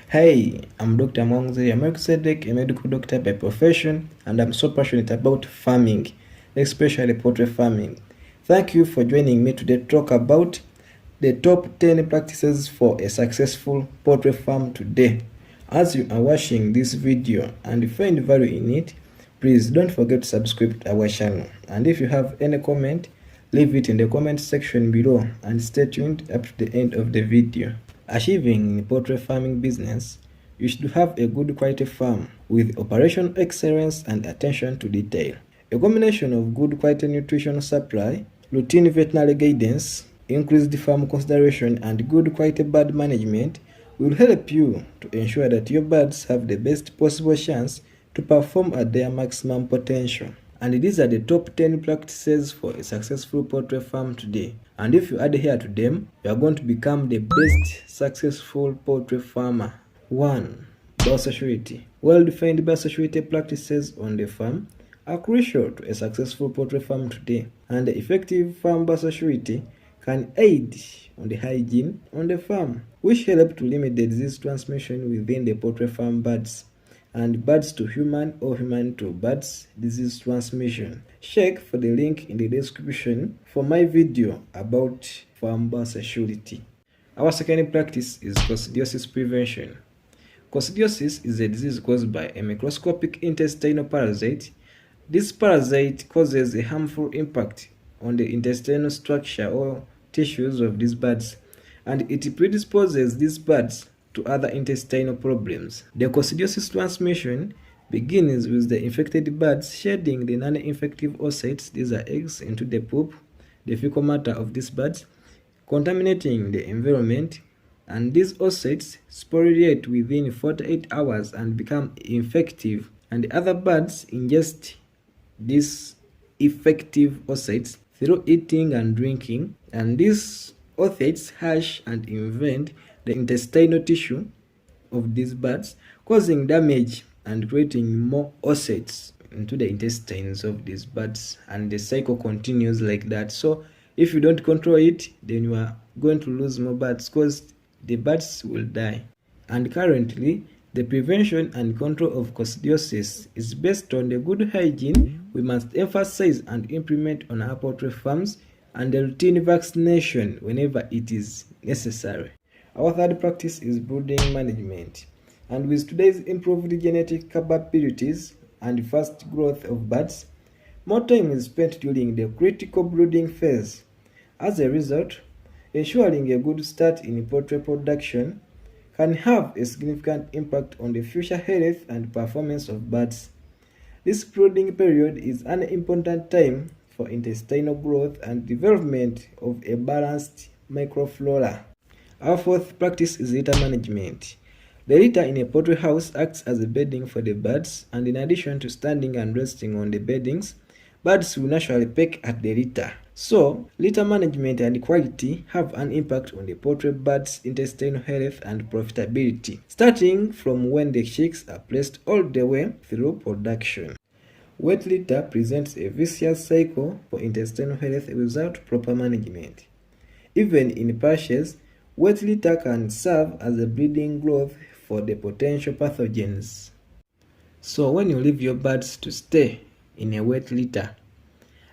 Hey, I'm Dr. Mongzi, a Melchizedek, a medical doctor by profession, and I'm so passionate about farming, especially poultry farming. Thank you for joining me today to talk about the top 10 practices for a successful poultry farm today. As you are watching this video and you find value in it, please don't forget to subscribe to our channel. And if you have any comment, leave it in the comment section below and stay tuned up to the end of the video. Achieving in poultry farming business, you should have a good quality farm with operational excellence and attention to detail. A combination of good quality nutrition supply, routine veterinary guidance, increased farm consideration, and good quality bird management will help you to ensure that your birds have the best possible chance to perform at their maximum potential. And these are the top 10 practices for a successful poultry farm today. And if you adhere to them, you are going to become the best successful poultry farmer. 1. Biosecurity. Well-defined biosecurity practices on the farm are crucial to a successful poultry farm today, and the effective farm biosecurity can aid on the hygiene on the farm, which help to limit the disease transmission within the poultry farm birds and birds to human or human to birds disease transmission. Check for the link in the description for my video about farm biosecurity. Our second practice is coccidiosis prevention. Coccidiosis is a disease caused by a microscopic intestinal parasite. This parasite causes a harmful impact on the intestinal structure or tissues of these birds, and it predisposes these birds to other intestinal problems. The coccidiosis transmission begins with the infected birds shedding the non-infective oocytes, these are eggs, into the poop, the fecal matter of these birds, contaminating the environment, and these oocytes sporulate within 48 hours and become infective, and the other birds ingest these effective oocytes through eating and drinking, and these oocytes hatch and invade the intestinal tissue of these birds, causing damage and creating more oocytes into the intestines of these birds, and the cycle continues like that. So if you don't control it, then you are going to lose more birds because the birds will die. And currently, the prevention and control of coccidiosis is based on the good hygiene we must emphasize and implement on our poultry farms, and the routine vaccination whenever it is necessary. Our third practice is brooding management. And with today's improved genetic capabilities and fast growth of birds, more time is spent during the critical brooding phase. As a result, ensuring a good start in poultry production can have a significant impact on the future health and performance of birds. This brooding period is an important time for intestinal growth and development of a balanced microflora. Our fourth practice is litter management. The litter in a poultry house acts as a bedding for the birds, and in addition to standing and resting on the beddings, birds will naturally peck at the litter. So, litter management and quality have an impact on the poultry bird's intestinal health and profitability, starting from when the chicks are placed all the way through production. Wet litter presents a vicious cycle for intestinal health without proper management. Even in patches, wet litter can serve as a breeding growth for the potential pathogens. So when you leave your birds to stay in a wet litter,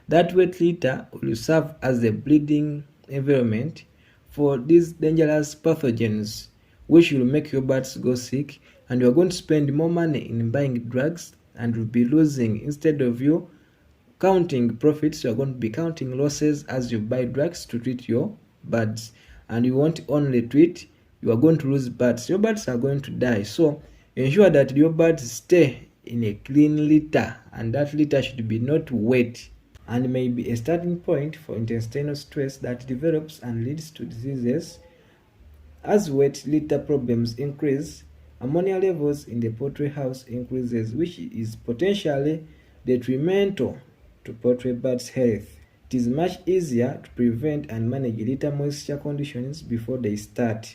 that wet litter will serve as a breeding environment for these dangerous pathogens, which will make your birds go sick, and you are going to spend more money in buying drugs and will be losing. Instead of you counting profits, you are going to be counting losses as you buy drugs to treat your birds. And you won't only treat, you are going to lose birds. Your birds are going to die. So ensure that your birds stay in a clean litter, and that litter should be not wet, and may be a starting point for intestinal stress that develops and leads to diseases. As wet litter problems increase, ammonia levels in the poultry house increases, which is potentially detrimental to poultry birds' health. It is much easier to prevent and manage litter moisture conditions before they start.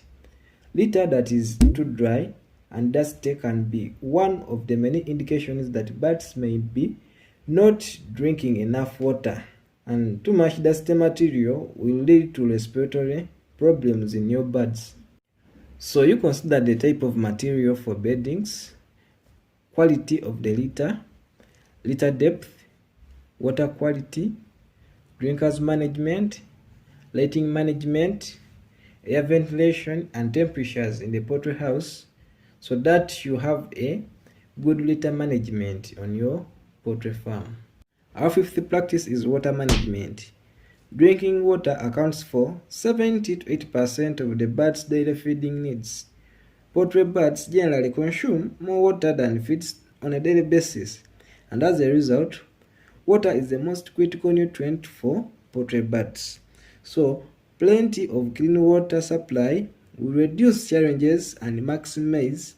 Litter that is too dry and dusty can be one of the many indications that birds may be not drinking enough water, and too much dusty material will lead to respiratory problems in your birds. So you consider the type of material for beddings, quality of the litter depth, water quality, drinkers management, lighting management, air ventilation and temperatures in the poultry house, so that you have a good litter management on your poultry farm. Our fifth practice is water management. Drinking water accounts for 70 to 80% of the bird's daily feeding needs. Poultry birds generally consume more water than feeds on a daily basis, and as a result, water is the most critical nutrient for poultry birds. So, plenty of clean water supply will reduce challenges and maximize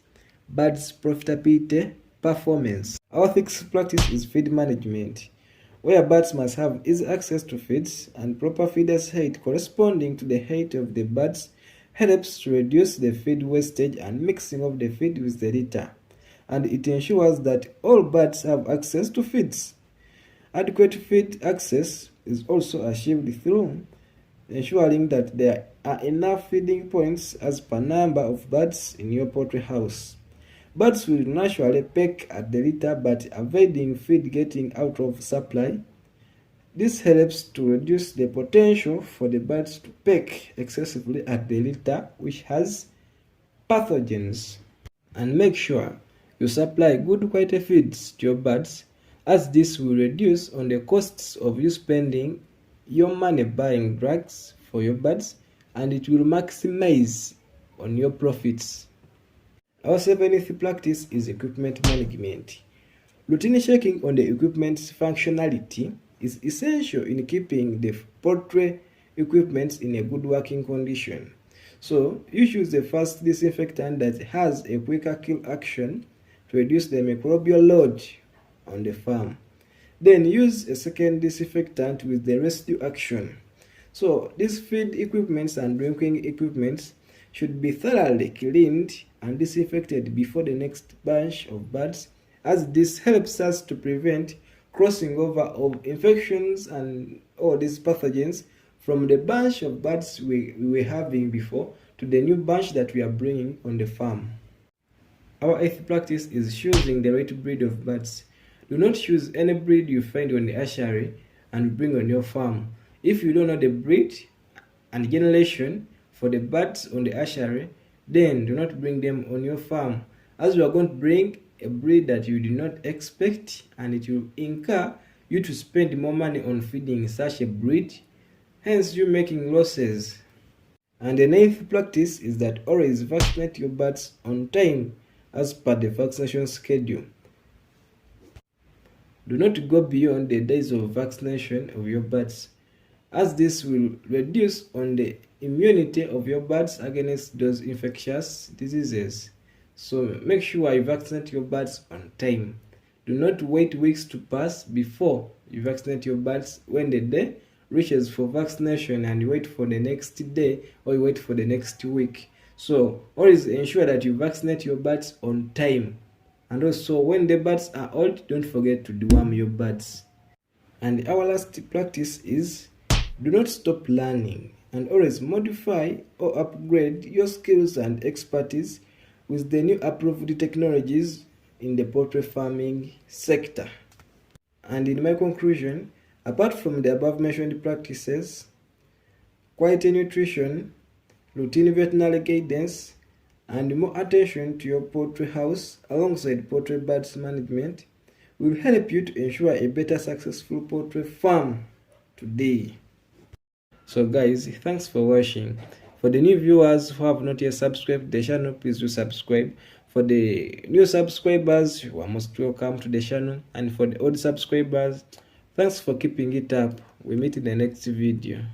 birds' profitability performance. Our sixth practice is feed management, where birds must have easy access to feeds, and proper feeders height corresponding to the height of the birds helps to reduce the feed wastage and mixing of the feed with the litter, and it ensures that all birds have access to feeds. Adequate feed access is also achieved through ensuring that there are enough feeding points as per number of birds in your poultry house. Birds will naturally peck at the litter, but avoiding feed getting out of supply. This helps to reduce the potential for the birds to peck excessively at the litter, which has pathogens. And make sure you supply good quality feeds to your birds, as this will reduce on the costs of you spending your money buying drugs for your birds, and it will maximize on your profits. Our seventh practice is equipment management. Routine checking on the equipment's functionality is essential in keeping the poultry equipment in a good working condition. So, you choose the first disinfectant that has a quicker kill action to reduce the microbial load on the farm. Then use a second disinfectant with the residue action. So, these feed equipments and drinking equipments should be thoroughly cleaned and disinfected before the next batch of birds, as this helps us to prevent crossing over of infections and all these pathogens from the batch of birds we were having before to the new batch that we are bringing on the farm. Our eighth practice is choosing the right breed of birds. Do not choose any breed you find on the hatchery and bring on your farm. If you don't know the breed and generation for the birds on the hatchery, then do not bring them on your farm, as you are going to bring a breed that you did not expect, and it will incur you to spend more money on feeding such a breed, hence you making losses. And the ninth practice is that always vaccinate your birds on time as per the vaccination schedule. Do not go beyond the days of vaccination of your birds, as this will reduce on the immunity of your birds against those infectious diseases. So make sure you vaccinate your birds on time. Do not wait weeks to pass before you vaccinate your birds when the day reaches for vaccination, and you wait for the next day or you wait for the next week. So always ensure that you vaccinate your birds on time. And also when the birds are old, don't forget to deworm your birds. And our last practice is do not stop learning, and always modify or upgrade your skills and expertise with the new approved technologies in the poultry farming sector. And in my conclusion, apart from the above mentioned practices, quality nutrition, routine veterinary guidance, and more attention to your poultry house alongside poultry birds management will help you to ensure a better successful poultry farm today. So guys, thanks for watching. For the new viewers who have not yet subscribed the channel, please do subscribe. For the new subscribers, you are most welcome to the channel. And for the old subscribers, thanks for keeping it up. We meet in the next video.